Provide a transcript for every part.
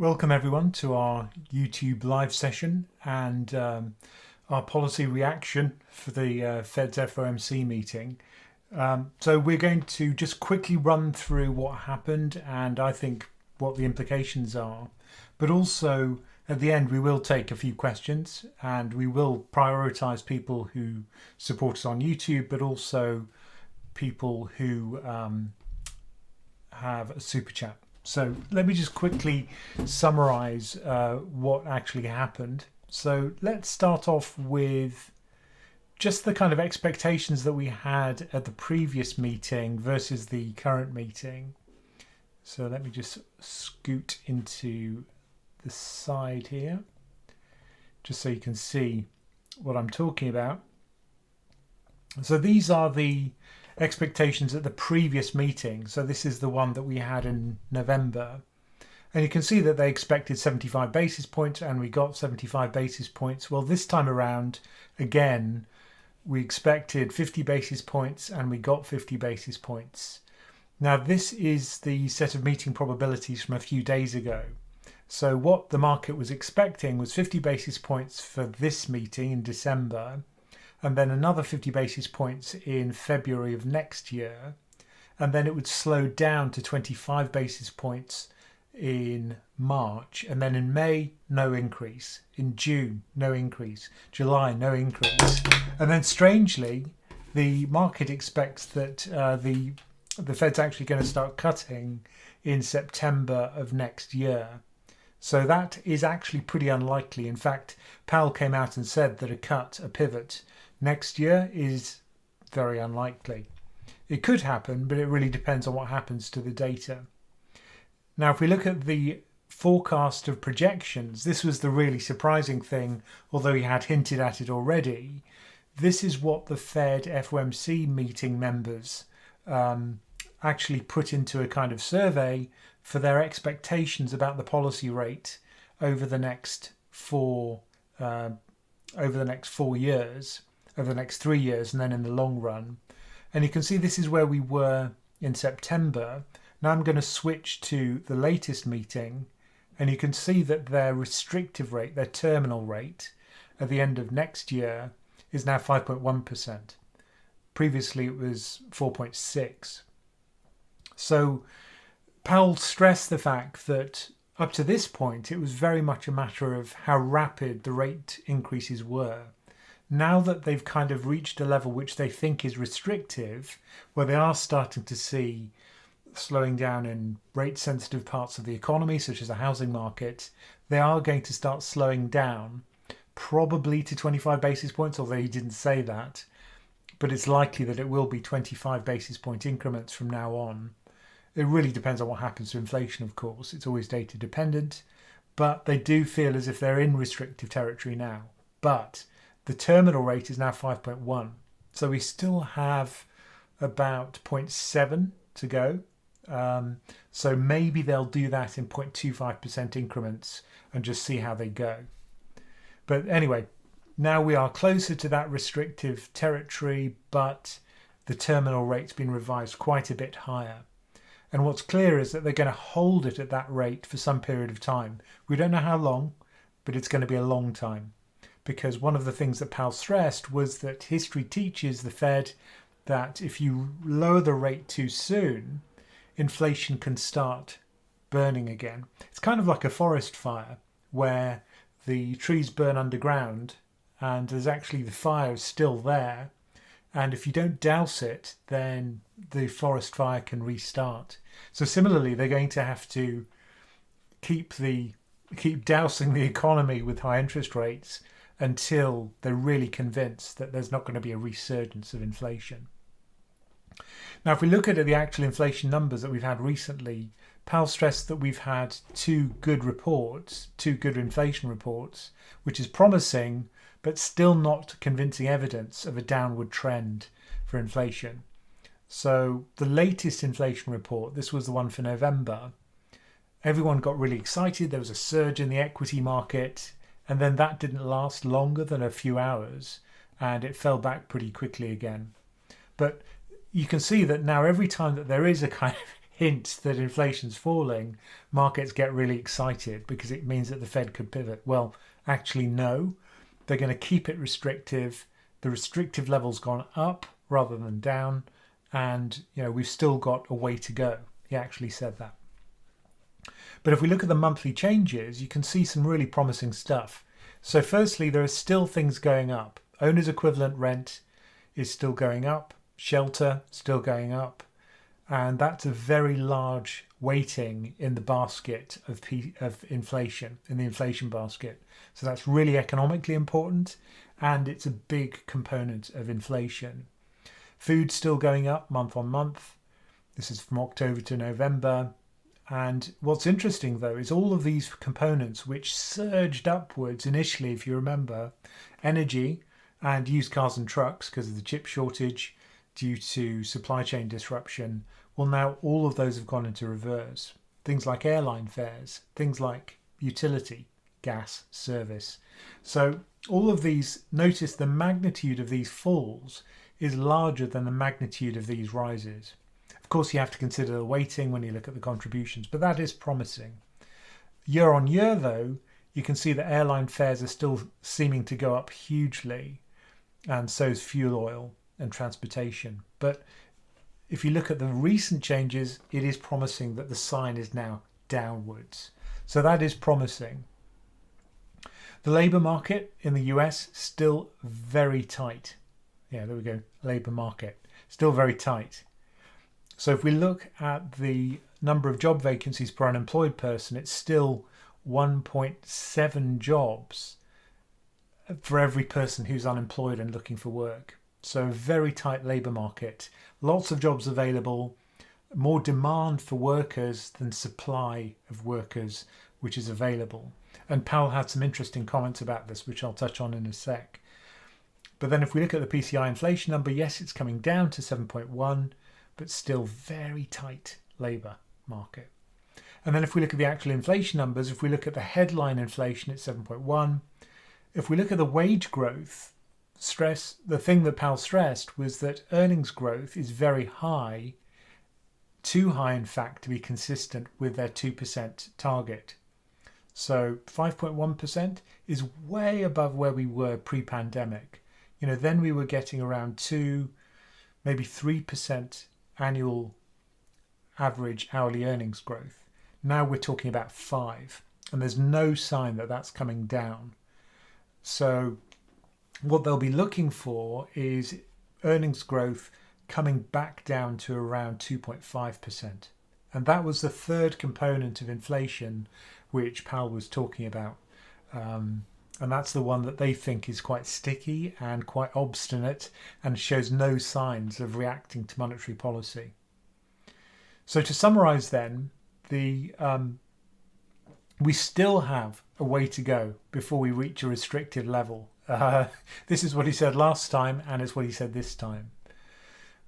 Welcome everyone to our YouTube live session and our policy reaction for the Fed's FOMC meeting. So we're going to just quickly run through what happened and I think what the implications are. But also at the end we will take a few questions and we will prioritize people who support us on YouTube, but also people who have a super chat. So let me just quickly summarize what actually happened. So let's start off with just the kind of expectations that we had at the previous meeting versus the current meeting. So let me just scoot into the side here, just so you can see what I'm talking about. So these are the expectations at the previous meeting. So this is the one that we had in November. And you can see that they expected 75 basis points and we got 75 basis points. Well, this time around, again, we expected 50 basis points and we got 50 basis points. Now, this is the set of meeting probabilities from a few days ago. So what the market was expecting was 50 basis points for this meeting in December, and then another 50 basis points in February of next year, and then it would slow down to 25 basis points in March, and then in May, no increase, in June, no increase, July, no increase. And then strangely, the market expects that the Fed's actually going to start cutting in September of next year. So that is actually pretty unlikely. In fact, Powell came out and said that a pivot next year is very unlikely. It could happen, but it really depends on what happens to the data. Now, if we look at the forecast of projections, this was the really surprising thing, although he had hinted at it already. This is what the Fed FOMC meeting members actually put into a kind of survey for their expectations about the policy rate over the next 4 years. Over the next 3 years, and then in the long run. And you can see this is where we were in September. Now I'm going to switch to the latest meeting, and you can see that their restrictive rate, their terminal rate at the end of next year is now 5.1%. Previously it was 4.6. So Powell stressed the fact that up to this point it was very much a matter of how rapid the rate increases were. Now that they've kind of reached a level which they think is restrictive, where they are starting to see slowing down in rate-sensitive parts of the economy, such as the housing market, they are going to start slowing down, probably to 25 basis points, although he didn't say that. But it's likely that it will be 25 basis point increments from now on. It really depends on what happens to inflation, of course. It's always data dependent, but they do feel as if they're in restrictive territory now. But the terminal rate is now 5.1. So we still have about 0.7 to go. So maybe they'll do that in 0.25% increments and just see how they go. But anyway, now we are closer to that restrictive territory, but the terminal rate's been revised quite a bit higher. And what's clear is that they're going to hold it at that rate for some period of time. We don't know how long, but it's going to be a long time. Because one of the things that Powell stressed was that history teaches the Fed that if you lower the rate too soon, inflation can start burning again. It's kind of like a forest fire where the trees burn underground and there's actually the fire is still there. And if you don't douse it, then the forest fire can restart. So similarly, they're going to have to keep dousing the economy with high interest rates until they're really convinced that there's not going to be a resurgence of inflation. Now, if we look at the actual inflation numbers that we've had recently, Powell stressed that we've had two good inflation reports, which is promising, but still not convincing evidence of a downward trend for inflation. So the latest inflation report, this was the one for November, everyone got really excited. There was a surge in the equity market. And then that didn't last longer than a few hours and it fell back pretty quickly again. But you can see that now every time that there is a kind of hint that inflation's falling, markets get really excited because it means that the Fed could pivot. Well, actually, no. They're going to keep it restrictive. The restrictive level's gone up rather than down. And, we've still got a way to go. He actually said that. But if we look at the monthly changes, you can see some really promising stuff. So firstly, there are still things going up. Owner's equivalent rent is still going up. Shelter still going up. And that's a very large weighting in the basket of inflation, in the inflation basket. So that's really economically important, and it's a big component of inflation. Food's still going up month on month. This is from October to November. And what's interesting, though, is all of these components which surged upwards initially, if you remember, energy and used cars and trucks because of the chip shortage due to supply chain disruption. Well, now all of those have gone into reverse. Things like airline fares, things like utility, gas, service. So all of these, notice the magnitude of these falls is larger than the magnitude of these rises. Of course, you have to consider the weighting when you look at the contributions, but that is promising. Year on year, though, you can see that airline fares are still seeming to go up hugely, and so is fuel oil and transportation. But if you look at the recent changes, it is promising that the sign is now downwards. So that is promising. The labour market in the US still very tight. Yeah, there we go. Labour market still very tight. So if we look at the number of job vacancies per unemployed person, it's still 1.7 jobs for every person who's unemployed and looking for work. So very tight labour market, lots of jobs available, more demand for workers than supply of workers which is available. And Powell had some interesting comments about this, which I'll touch on in a sec. But then if we look at the PCI inflation number, yes, it's coming down to 7.1, but still very tight labour market. And then if we look at the actual inflation numbers, if we look at the headline inflation, it's 7.1. If we look at the wage growth, the thing that Powell stressed was that earnings growth is very high, too high in fact to be consistent with their 2% target. So 5.1% is way above where we were pre-pandemic. Then we were getting around 2, maybe 3% annual average hourly earnings growth. Now we're talking about 5, and there's no sign that that's coming down. So what they'll be looking for is earnings growth coming back down to around 2.5%. And that was the third component of inflation which Powell was talking about. And that's the one that they think is quite sticky and quite obstinate and shows no signs of reacting to monetary policy. So to summarise then, we still have a way to go before we reach a restrictive level. This is what he said last time, and it's what he said this time.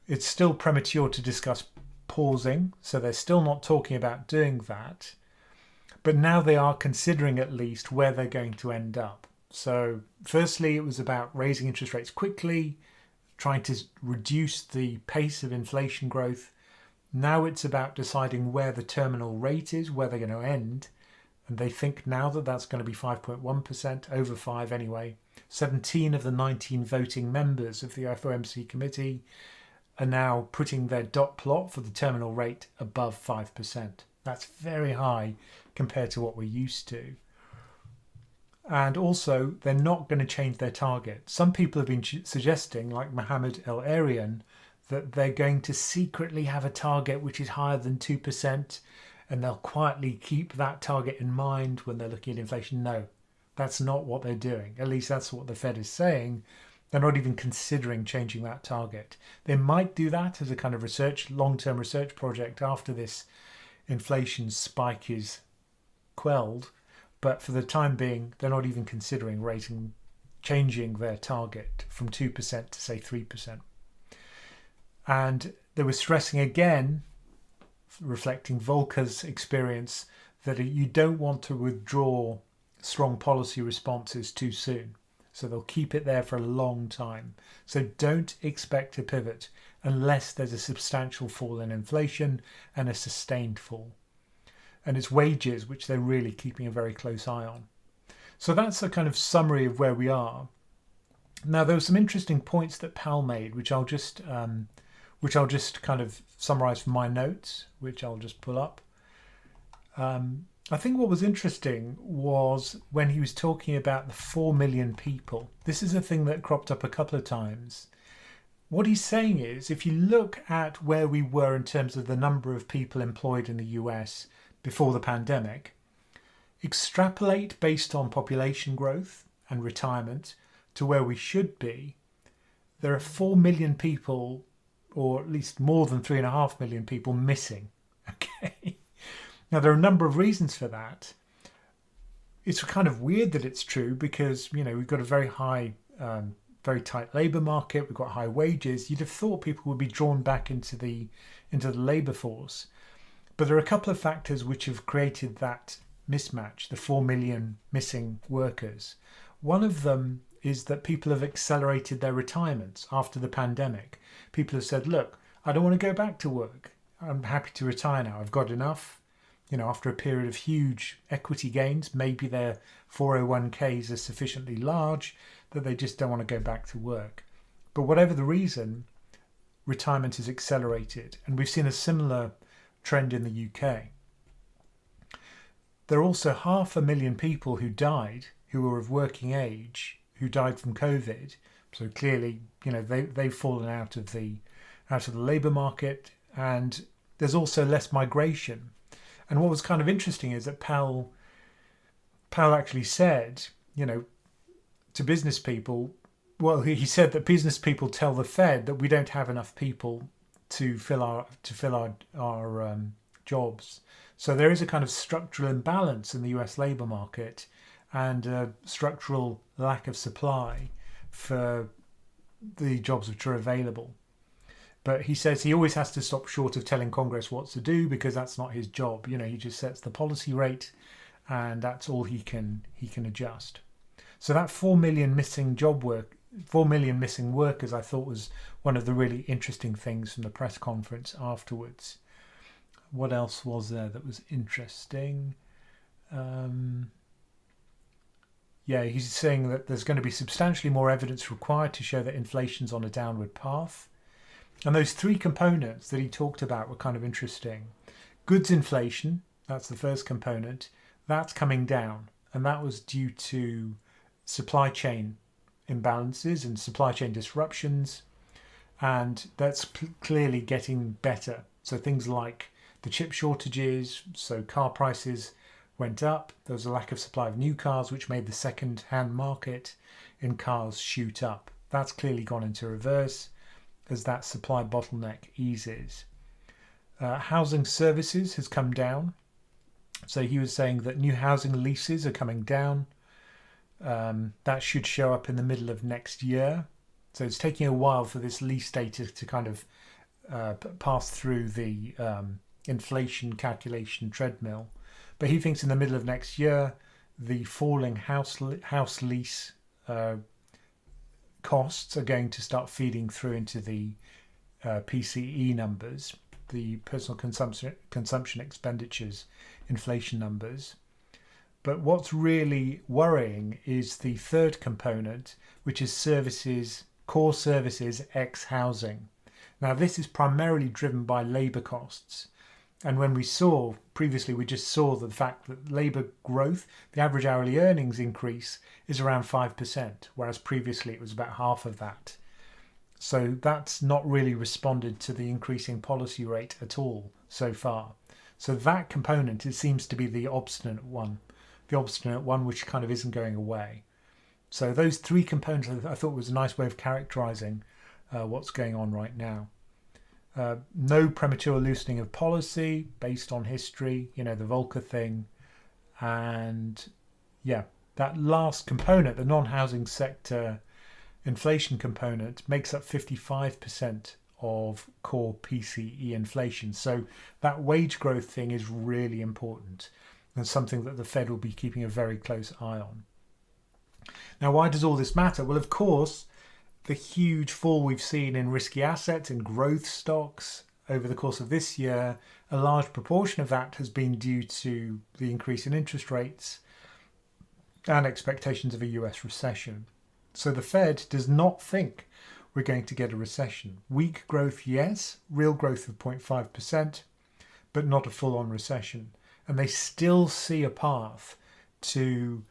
It's still premature to discuss pausing, so they're still not talking about doing that. But now they are considering at least where they're going to end up. So firstly, it was about raising interest rates quickly, trying to reduce the pace of inflation growth. Now it's about deciding where the terminal rate is, where they're going to end. And they think now that that's going to be 5.1%, over 5 anyway. 17 of the 19 voting members of the FOMC committee are now putting their dot plot for the terminal rate above 5%. That's very high compared to what we're used to. And also, they're not going to change their target. Some people have been suggesting, like Mohammed El-Arian, that they're going to secretly have a target which is higher than 2%, and they'll quietly keep that target in mind when they're looking at inflation. No, that's not what they're doing. At least that's what the Fed is saying. They're not even considering changing that target. They might do that as a kind of long-term research project after this inflation spike is quelled. But for the time being, they're not even considering changing their target from 2% to, say, 3%. And they were stressing again, reflecting Volcker's experience, that you don't want to withdraw strong policy responses too soon. So they'll keep it there for a long time. So don't expect to pivot unless there's a substantial fall in inflation and a sustained fall. And it's wages which they're really keeping a very close eye on. So that's a kind of summary of where we are. Now, there were some interesting points that Powell made, which I'll just kind of summarize from my notes, which I'll just pull up. I think what was interesting was when he was talking about the 4 million people. This is a thing that cropped up a couple of times. What he's saying is, if you look at where we were in terms of the number of people employed in the US before the pandemic, extrapolate based on population growth and retirement to where we should be, there are 4 million people, or at least more than 3.5 million people missing. Okay. Now, there are a number of reasons for that. It's kind of weird that it's true because, we've got a very high, very tight labour market. We've got high wages. You'd have thought people would be drawn back into the labour force. But there are a couple of factors which have created that mismatch, the 4 million missing workers. One of them is that people have accelerated their retirements after the pandemic. People have said, look, I don't want to go back to work. I'm happy to retire now. I've got enough. After a period of huge equity gains, maybe their 401ks are sufficiently large that they just don't want to go back to work. But whatever the reason, retirement is accelerated. And we've seen a similar trend in the UK. There are also 500,000 people who died, who were of working age, who died from COVID. So clearly, they've fallen out of the labour market, and there's also less migration. And what was kind of interesting is that Powell actually said, to business people, well, he said that business people tell the Fed that we don't have enough people to fill our jobs. So there is a kind of structural imbalance in the US labour market and a structural lack of supply for the jobs which are available. But he says he always has to stop short of telling Congress what to do because that's not his job. He just sets the policy rate and that's all he can adjust. So that 4 million missing 4 million missing workers, I thought was one of the really interesting things from the press conference afterwards. What else was there that was interesting? He's saying that there's going to be substantially more evidence required to show that inflation's on a downward path. And those three components that he talked about were kind of interesting. Goods inflation, that's the first component, that's coming down. And that was due to supply chain imbalances and supply chain disruptions. And that's clearly getting better. So things like the chip shortages, so car prices went up. There was a lack of supply of new cars, which made the second-hand market in cars shoot up. That's clearly gone into reverse as that supply bottleneck eases. Housing services has come down. So he was saying that new housing leases are coming down. That should show up in the middle of next year. So it's taking a while for this lease data to kind of pass through the inflation calculation treadmill. But he thinks in the middle of next year, the falling house lease costs are going to start feeding through into the PCE numbers, the personal consumption expenditures inflation numbers. But what's really worrying is the third component, which is services, core services ex housing. Now, this is primarily driven by labour costs. And when we saw previously, we just saw the fact that labour growth, the average hourly earnings increase is around 5%, whereas previously it was about half of that. So that's not really responded to the increasing policy rate at all so far. So that component, it seems to be the obstinate one which kind of isn't going away. So those three components I thought was a nice way of characterising what's going on right now. No premature loosening of policy based on history, the Volcker thing. And that last component, the non-housing sector inflation component, makes up 55% of core PCE inflation. So that wage growth thing is really important and something that the Fed will be keeping a very close eye on. Now, why does all this matter? Well, of course, the huge fall we've seen in risky assets and growth stocks over the course of this year, a large proportion of that has been due to the increase in interest rates and expectations of a US recession. So the Fed does not think we're going to get a recession. Weak growth, yes, real growth of 0.5%, but not a full-on recession. And they still see a path to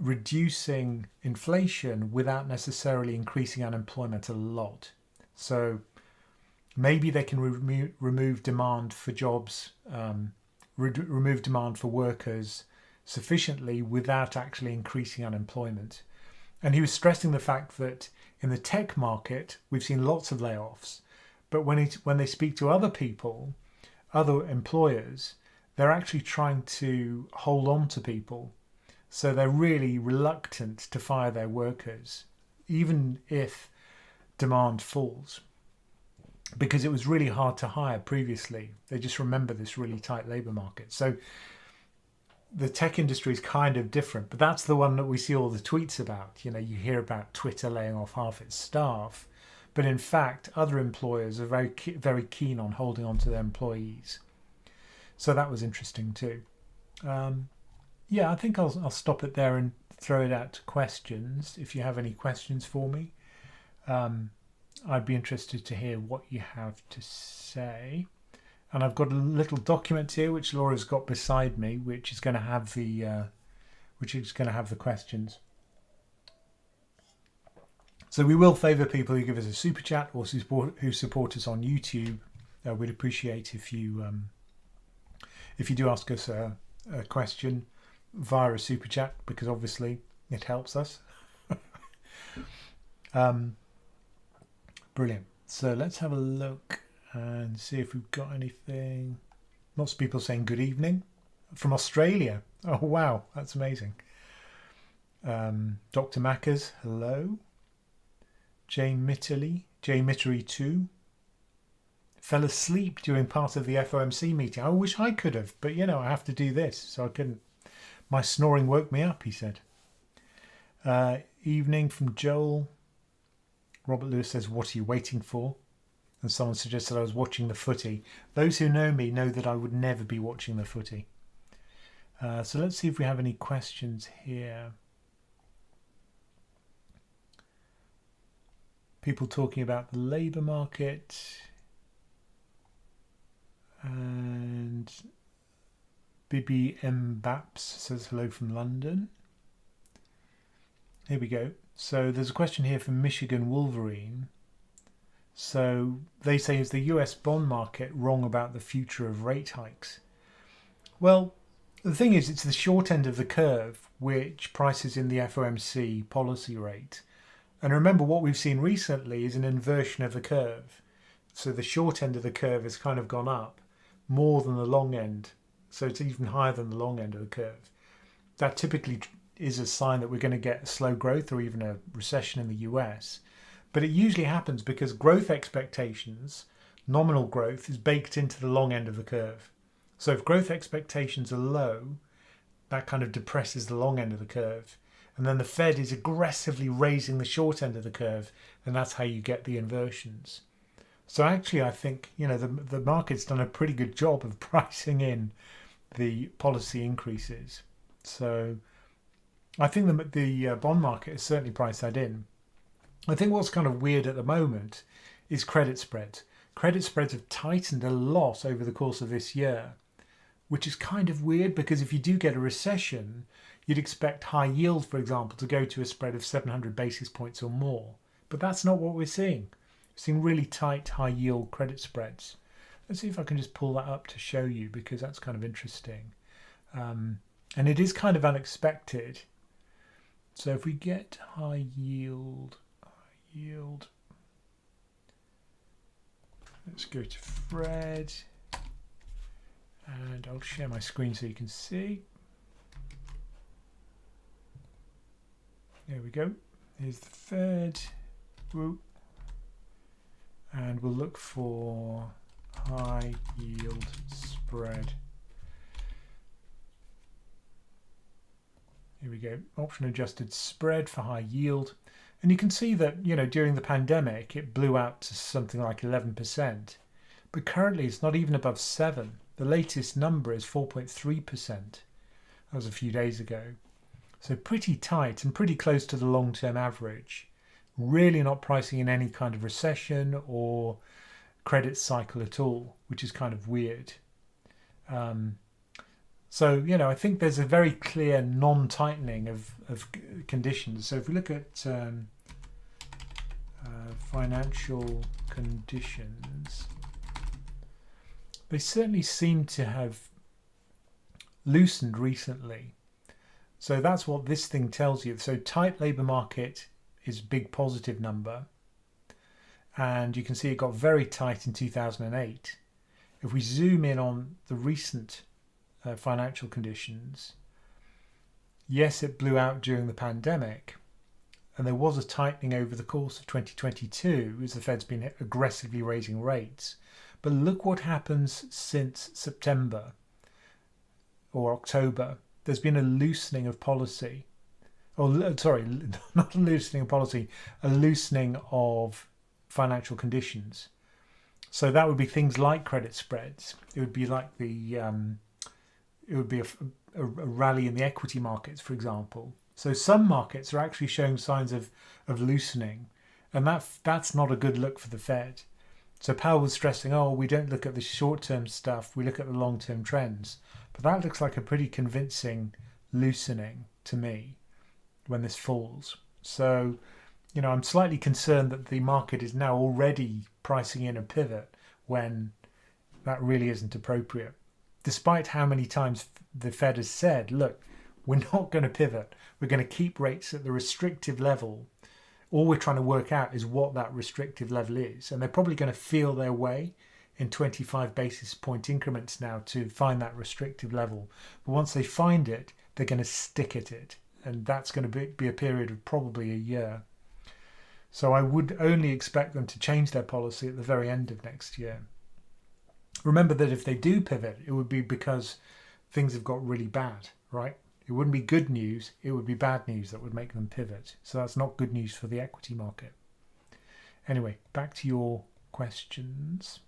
reducing inflation without necessarily increasing unemployment a lot. So maybe they can remove demand for jobs, remove demand for workers sufficiently without actually increasing unemployment. And he was stressing the fact that in the tech market, we've seen lots of layoffs. But when they speak to other people, other employers, they're actually trying to hold on to people. So they're really reluctant to fire their workers, even if demand falls, because it was really hard to hire previously. They just remember this really tight labour market. So the tech industry is kind of different, but that's the one that we see all the tweets about. You know, you hear about Twitter laying off half its staff, but in fact, other employers are very keen on holding on to their employees. So that was interesting too. Yeah, I think I'll stop it there and throw it out to questions. If you have any questions for me, I'd be interested to hear what you have to say. And I've got a little document here which Laura's got beside me, which is going to have the questions. So we will favour people who give us a super chat or who support us on YouTube. We'd appreciate if you do ask us a question via a super chat, because obviously it helps us. Brilliant. So let's have a look and see if we've got anything. Lots of people saying good evening from Australia. Oh wow, that's amazing. Dr. Mackers, hello. Jane Mittery 2 fell asleep during part of the FOMC meeting. I wish I could have, but you know, I have to do this, so I couldn't. My snoring woke me up, he said. Evening from Joel. Robert Lewis says, what are you waiting for? And someone suggested I was watching the footy. Those who know me know that I would never be watching the footy. So let's see if we have any questions here. People talking about the labour market. And Bibi Mbaps says hello from London. Here we go. So there's a question here from Michigan Wolverine. So they say, is the US bond market wrong about the future of rate hikes? Well, the thing is, it's the short end of the curve which prices in the FOMC policy rate. And remember, what we've seen recently is an inversion of the curve. So the short end of the curve has kind of gone up more than the long end. So it's even higher than the long end of the curve. That typically is a sign that we're going to get slow growth or even a recession in the US. But it usually happens because growth expectations, nominal growth, is baked into the long end of the curve. So if growth expectations are low, that kind of depresses the long end of the curve. And then the Fed is aggressively raising the short end of the curve, and that's how you get the inversions. So actually, I think, you know, the market's done a pretty good job of pricing in the policy increases. So I think the bond market has certainly priced that in. I think what's kind of weird at the moment is credit spreads. Credit spreads have tightened a lot over the course of this year, which is kind of weird because if you do get a recession, you'd expect high yield, for example, to go to a spread of 700 basis points or more. But that's not what we're seeing. We're seeing really tight high yield credit spreads. Let's see if I can just pull that up to show you, because that's kind of interesting. And it is kind of unexpected. So if we get high yield, let's go to Fred, and I'll share my screen so you can see. There we go. Here's the Fed. Whoop. And we'll look for high yield spread. Here we go. Option adjusted spread for high yield. And you can see that, during the pandemic, it blew out to something like 11%. But currently, it's not even above 7. The latest number is 4.3%. That was a few days ago. So pretty tight and pretty close to the long-term average. Really not pricing in any kind of recession or credit cycle at all, which is kind of weird. So, I think there's a very clear non-tightening of conditions. So if we look at financial conditions, they certainly seem to have loosened recently. So that's what this thing tells you. So tight labour market is a big positive number. And you can see it got very tight in 2008. If we zoom in on the recent financial conditions, yes, it blew out during the pandemic, and there was a tightening over the course of 2022 as the Fed's been aggressively raising rates. But look what happens since September or October. There's been a loosening of policy. Sorry, not a loosening of policy, a loosening of financial conditions. So that would be things like credit spreads. It would be like it would be a rally in the equity markets, for example. So some markets are actually showing signs of loosening, and that's not a good look for the Fed. So Powell was stressing, we don't look at the short-term stuff, we look at the long-term trends. But that looks like a pretty convincing loosening to me when this falls. So, I'm slightly concerned that the market is now already pricing in a pivot when that really isn't appropriate. Despite how many times the Fed has said, look, we're not going to pivot. We're going to keep rates at the restrictive level. All we're trying to work out is what that restrictive level is. And they're probably going to feel their way in 25 basis point increments now to find that restrictive level. But once they find it, they're going to stick at it. And that's going to be a period of probably a year. So I would only expect them to change their policy at the very end of next year. Remember that if they do pivot, it would be because things have got really bad, right? It wouldn't be good news, it would be bad news that would make them pivot. So that's not good news for the equity market. Anyway, back to your questions.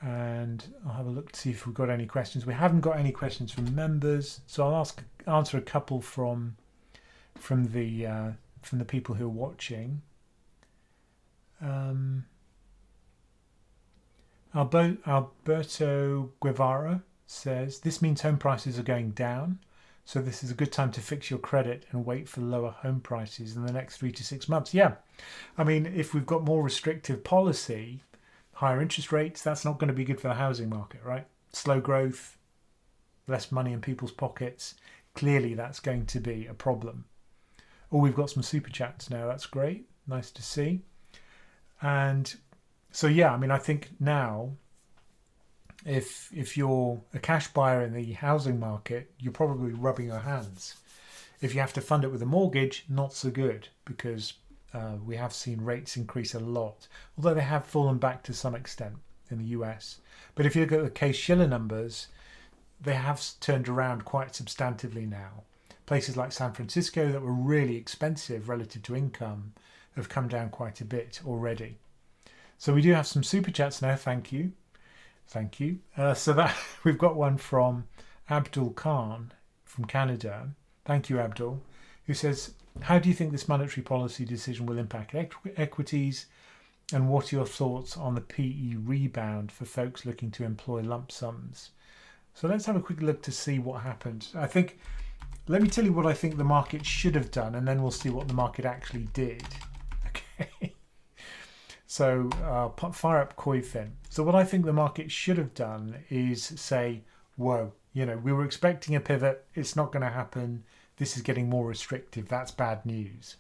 And I'll have a look to see if we've got any questions. We haven't got any questions from members, so I'll answer a couple from the people who are watching. Alberto Guevara says, this means home prices are going down, so this is a good time to fix your credit and wait for lower home prices in the next 3 to 6 months. Yeah, I mean, if we've got more restrictive policy, higher interest rates, that's not going to be good for the housing market, right? Slow growth, less money in people's pockets. Clearly, that's going to be a problem. Oh, we've got some super chats now. That's great. Nice to see. And so, yeah, I mean, I think now, if you're a cash buyer in the housing market, you're probably rubbing your hands. If you have to fund it with a mortgage, not so good, because we have seen rates increase a lot, although they have fallen back to some extent in the US. But if you look at the Case-Shiller numbers, they have turned around quite substantively now. Places like San Francisco that were really expensive relative to income have come down quite a bit already. So we do have some super chats now. Thank you. Thank you. So that we've got one from Abdul Khan from Canada. Thank you, Abdul, who says, how do you think this monetary policy decision will impact equities? And what are your thoughts on the PE rebound for folks looking to employ lump sums? So let's have a quick look to see what happened. Let me tell you what I think the market should have done, and then we'll see what the market actually did. Okay. So fire up Coifin. So what I think the market should have done is say, whoa, we were expecting a pivot. It's not going to happen. This is getting more restrictive. That's bad news.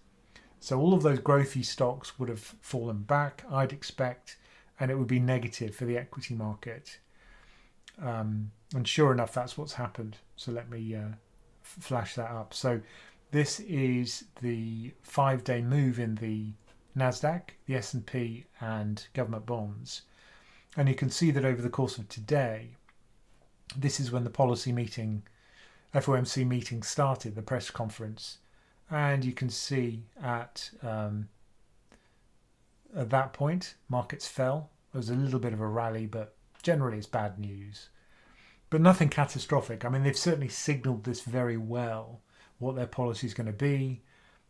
So all of those growthy stocks would have fallen back, I'd expect, and it would be negative for the equity market. And sure enough, that's what's happened. So let me flash that up. So this is the 5-day move in the NASDAQ, the S&P and government bonds. And you can see that over the course of today, this is when the policy meeting, FOMC meeting started, the press conference. And you can see at that point, markets fell. There was a little bit of a rally, but generally it's bad news. But nothing catastrophic. I mean, they've certainly signalled this very well, what their policy is going to be.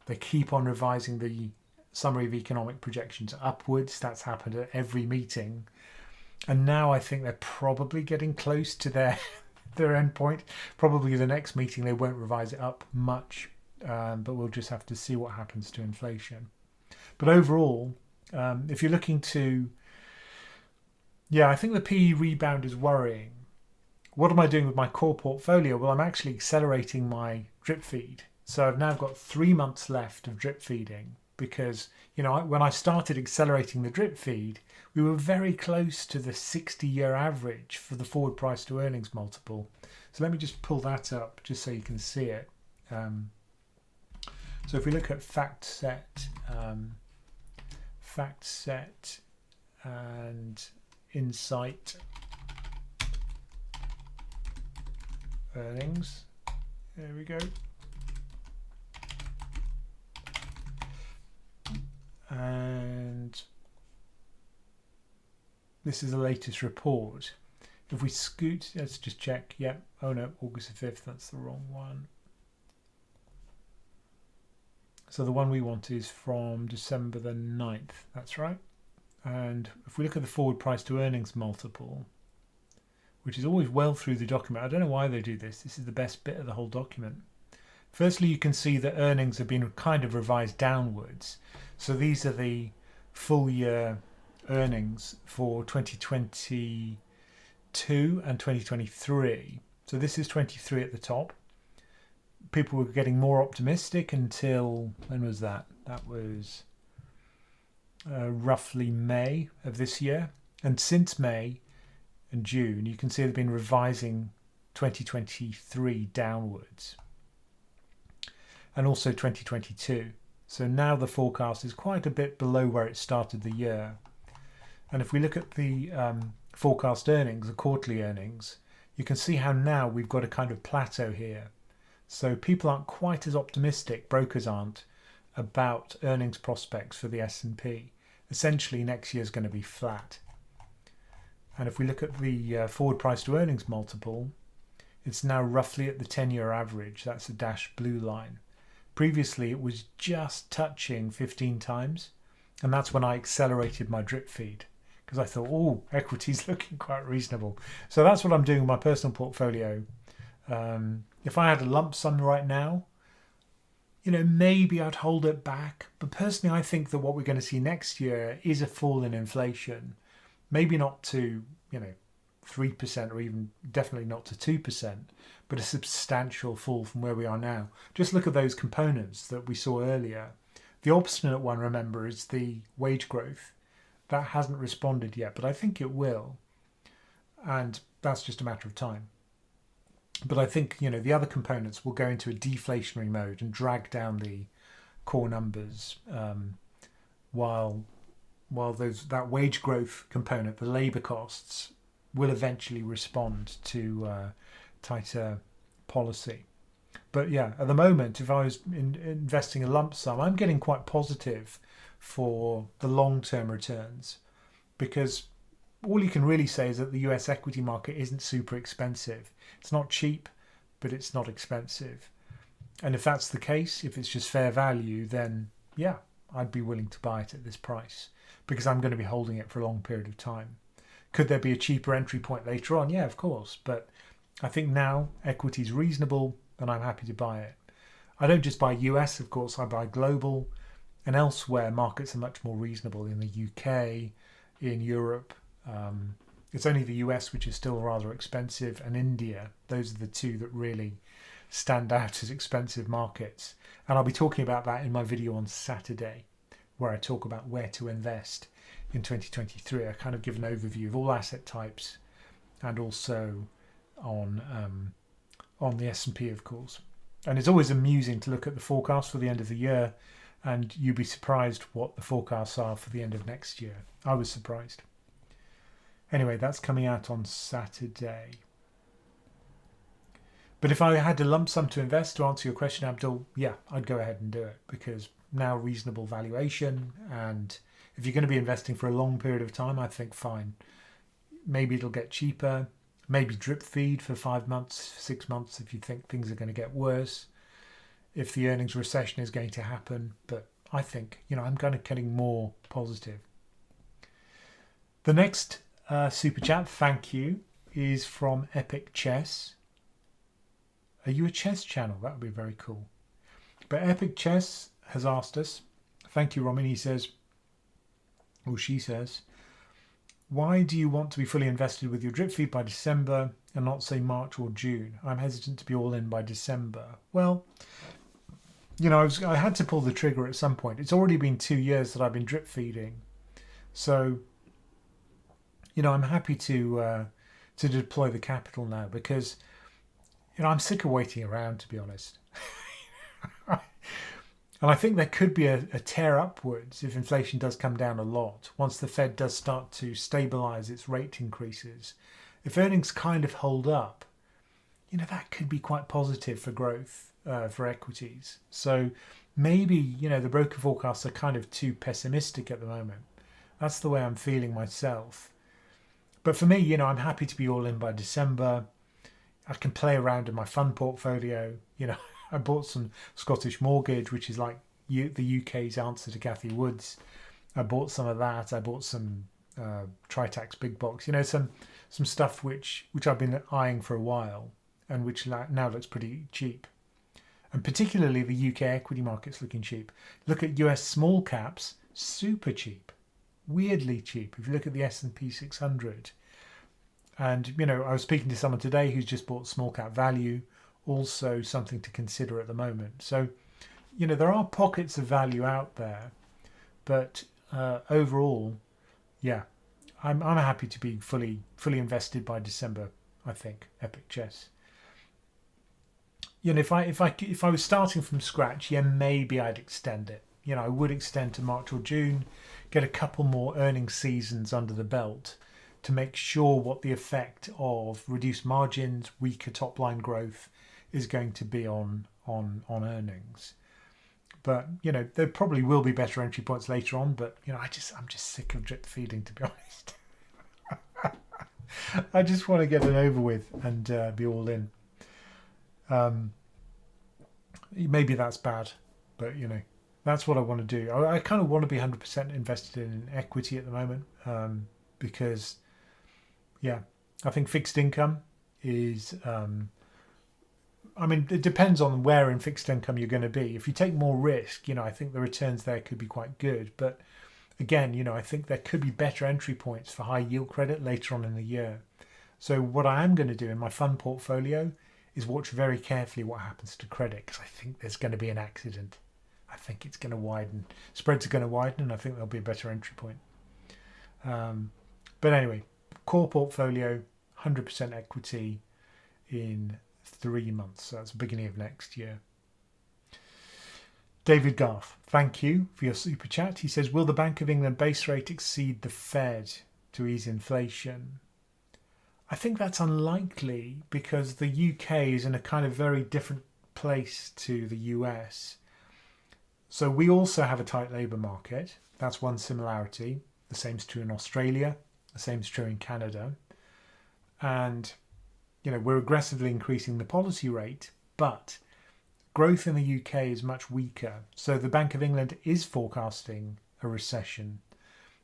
They keep on revising the summary of economic projections upwards. That's happened at every meeting. And now I think they're probably getting close to their end point. Probably the next meeting they won't revise it up much, but we'll just have to see what happens to inflation. But overall, if you're looking to, I think the PE rebound is worrying. What am I doing with my core portfolio? Well, I'm actually accelerating my drip feed. So I've now got 3 months left of drip feeding because, when I started accelerating the drip feed, we were very close to the 60-year average for the forward price to earnings multiple. So let me just pull that up just so you can see it. So if we look at FactSet and Insight earnings, there we go. And this is the latest report. If we scoot, let's just check. Yep. Oh no, August the 5th, that's the wrong one. So the one we want is from December the 9th. That's right. And if we look at the forward price to earnings multiple, which is always well through the document. I don't know why they do this. This is the best bit of the whole document. Firstly, you can see that earnings have been kind of revised downwards. So these are the full year earnings for 2022 and 2023. So this is 23 at the top. People were getting more optimistic until, when was that? That was roughly May of this year. And since May and June, you can see they've been revising 2023 downwards. And also 2022. So now the forecast is quite a bit below where it started the year. And if we look at the forecast earnings, the quarterly earnings, you can see how now we've got a kind of plateau here. So people aren't quite as optimistic, brokers aren't, about earnings prospects for the S&P. Essentially, next year is going to be flat. And if we look at the forward price to earnings multiple, it's now roughly at the 10-year average. That's the dashed blue line. Previously, it was just touching 15 times. And that's when I accelerated my drip feed because I thought, oh, equity's looking quite reasonable. So that's what I'm doing with my personal portfolio. If I had a lump sum right now, maybe I'd hold it back. But personally, I think that what we're going to see next year is a fall in inflation. Maybe not to, 3% or even definitely not to 2%, but a substantial fall from where we are now. Just look at those components that we saw earlier. The obstinate one, remember, is the wage growth. That hasn't responded yet, but I think it will. And that's just a matter of time. But I think, the other components will go into a deflationary mode and drag down the core numbers while that wage growth component, the labour costs, will eventually respond to tighter policy. But at the moment, if I was investing a lump sum, I'm getting quite positive for the long-term returns because all you can really say is that the US equity market isn't super expensive. It's not cheap, but it's not expensive. And if that's the case, if it's just fair value, then I'd be willing to buy it at this price because I'm going to be holding it for a long period of time. Could there be a cheaper entry point later on? Yeah, of course. But I think now equity is reasonable and I'm happy to buy it. I don't just buy US, of course, I buy global. And elsewhere, markets are much more reasonable in the UK, in Europe. It's only the US which is still rather expensive, and India. Those are the two that really stand out as expensive markets. And I'll be talking about that in my video on Saturday, where I talk about where to invest in 2023. I kind of give an overview of all asset types and also on the S&P, of course. And it's always amusing to look at the forecast for the end of the year, and you'd be surprised what the forecasts are for the end of next year. I was surprised. Anyway, that's coming out on Saturday. But if I had a lump sum to invest, to answer your question, Abdul, yeah, I'd go ahead and do it, because now reasonable valuation, and if you're going to be investing for a long period of time, I think fine. Maybe it'll get cheaper. Maybe drip feed for 5 months, 6 months if you think things are going to get worse, if the earnings recession is going to happen. But I think, I'm kind of getting more positive. The next super chat, thank you, is from Epic Chess. Are you a chess channel? That would be very cool. But Epic Chess has asked us, thank you, Ramin. He says, or she says, why do you want to be fully invested with your drip feed by December and not say March or June? I'm hesitant to be all in by December. Well, I had to pull the trigger at some point. It's already been 2 years that I've been drip feeding. So, I'm happy to deploy the capital now, because, I'm sick of waiting around, to be honest. And I think there could be a tear upwards if inflation does come down a lot, once the Fed does start to stabilise its rate increases. If earnings kind of hold up, that could be quite positive for growth for equities. So maybe, the broker forecasts are kind of too pessimistic at the moment. That's the way I'm feeling myself. But for me, I'm happy to be all in by December. I can play around in my fund portfolio. I bought some Scottish mortgage, which is like the UK's answer to Cathie Wood's. I bought some of that. I bought some Tritax Big Box. Some stuff which I've been eyeing for a while, and which now looks pretty cheap. And particularly the UK equity market's looking cheap. Look at US small caps, super cheap, weirdly cheap. If you look at the S&P 600. And, I was speaking to someone today who's just bought small cap value, also something to consider at the moment. So, there are pockets of value out there, but overall, yeah, I'm happy to be fully invested by December. I think Epic Chess. If I was starting from scratch, yeah, maybe I'd extend it. I would extend to March or June, get a couple more earnings seasons under the belt to make sure what the effect of reduced margins, weaker top line growth is going to be on earnings. But there probably will be better entry points later on. But I'm just sick of drip feeding, to be honest. I just want to get it over with and be all in. Maybe that's bad, but that's what I want to do. I kind of want to be 100% invested in equity at the moment, because, yeah, I think fixed income is. It depends on where in fixed income you're going to be. If you take more risk, I think the returns there could be quite good. But again, I think there could be better entry points for high yield credit later on in the year. So what I am going to do in my fund portfolio is watch very carefully what happens to credit, because I think there's going to be an accident. I think it's going to widen. Spreads are going to widen, and I think there'll be a better entry point. But anyway, core portfolio, 100% equity in 3 months. So that's the beginning of next year. David Garth, thank you for your super chat. He says, will the Bank of England base rate exceed the Fed to ease inflation? I think that's unlikely, because the UK is in a kind of very different place to the US. So we also have a tight labour market. That's one similarity. The same is true in Australia. The same is true in Canada. And, we're aggressively increasing the policy rate, but growth in the UK is much weaker. So the Bank of England is forecasting a recession.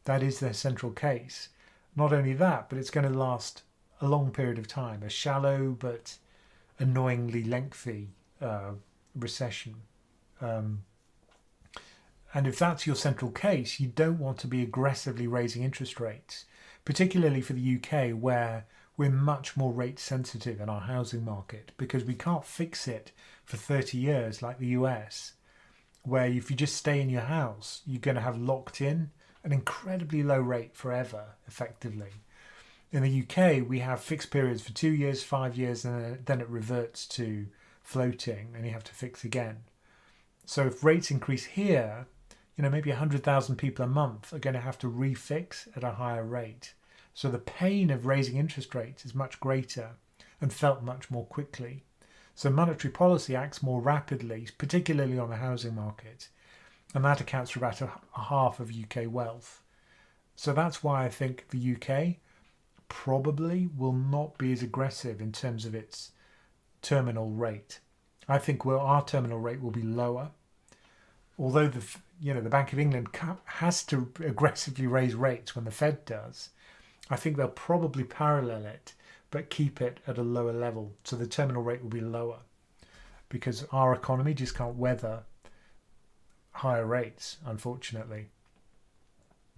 That is their central case. Not only that, but it's going to last a long period of time, a shallow but annoyingly lengthy recession. And if that's your central case, you don't want to be aggressively raising interest rates, particularly for the UK, where we're much more rate sensitive in our housing market, because we can't fix it for 30 years like the US, where if you just stay in your house, you're going to have locked in an incredibly low rate forever, effectively. In the UK, we have fixed periods for 2 years, 5 years, and then it reverts to floating, and you have to fix again. So if rates increase here, maybe 100,000 people a month are going to have to refix at a higher rate. So the pain of raising interest rates is much greater and felt much more quickly. So monetary policy acts more rapidly, particularly on the housing market, and that accounts for about a half of UK wealth. So that's why I think the UK probably will not be as aggressive in terms of its terminal rate. I think our terminal rate will be lower, although the Bank of England has to aggressively raise rates when the Fed does. I think they'll probably parallel it, but keep it at a lower level. So the terminal rate will be lower because our economy just can't weather higher rates, unfortunately.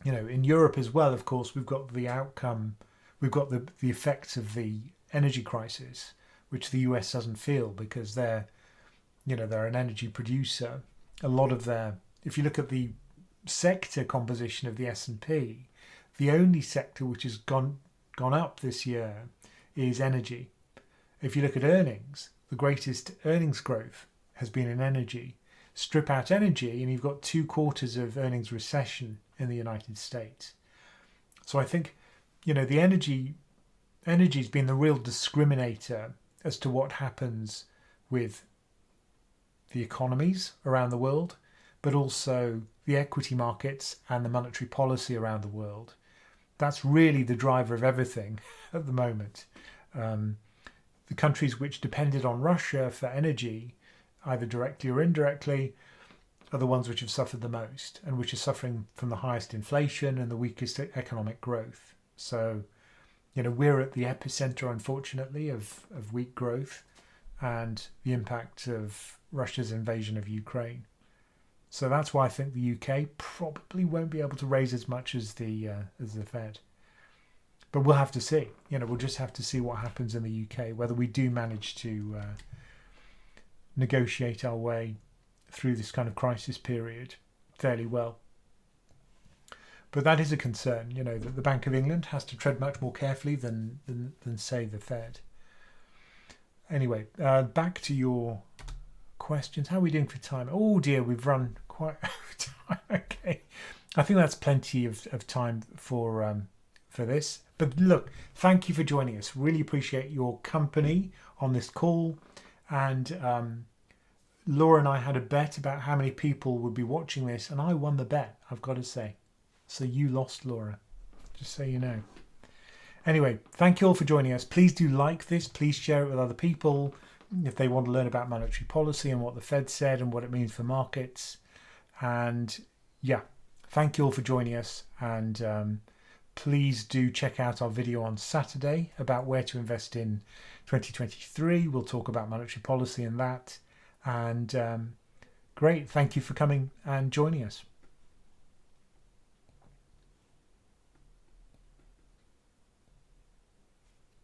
In Europe as well, of course, we've got the effects of the energy crisis, which the US doesn't feel because they're an energy producer. A lot of if you look at the sector composition of the S&P, the only sector which has gone up this year is energy. If you look at earnings, the greatest earnings growth has been in energy. Strip out energy and you've got 2 quarters of earnings recession in the United States. So I think, the energy's been the real discriminator as to what happens with the economies around the world, but also the equity markets and the monetary policy around the world. That's really the driver of everything at the moment. The countries which depended on Russia for energy, either directly or indirectly, are the ones which have suffered the most and which are suffering from the highest inflation and the weakest economic growth. So, we're at the epicenter, unfortunately, of weak growth and the impact of Russia's invasion of Ukraine. So that's why I think the UK probably won't be able to raise as much as the Fed. But we'll have to see. We'll just have to see what happens in the UK, whether we do manage to negotiate our way through this kind of crisis period fairly well. But that is a concern, that the Bank of England has to tread much more carefully than say, the Fed. Anyway, back to your questions. How are we doing for time? Oh dear, we've run quite over time. Okay. I think that's plenty of time for this. But look, thank you for joining us. Really appreciate your company on this call. And Laura and I had a bet about how many people would be watching this, and I won the bet, I've got to say. So you lost, Laura, just so you know. Anyway, thank you all for joining us. Please do like this. Please share it with other people if they want to learn about monetary policy and what the Fed said and what it means for markets. And yeah, thank you all for joining us. And please do check out our video on Saturday about where to invest in 2023. We'll talk about monetary policy and that. And great. Thank you for coming and joining us.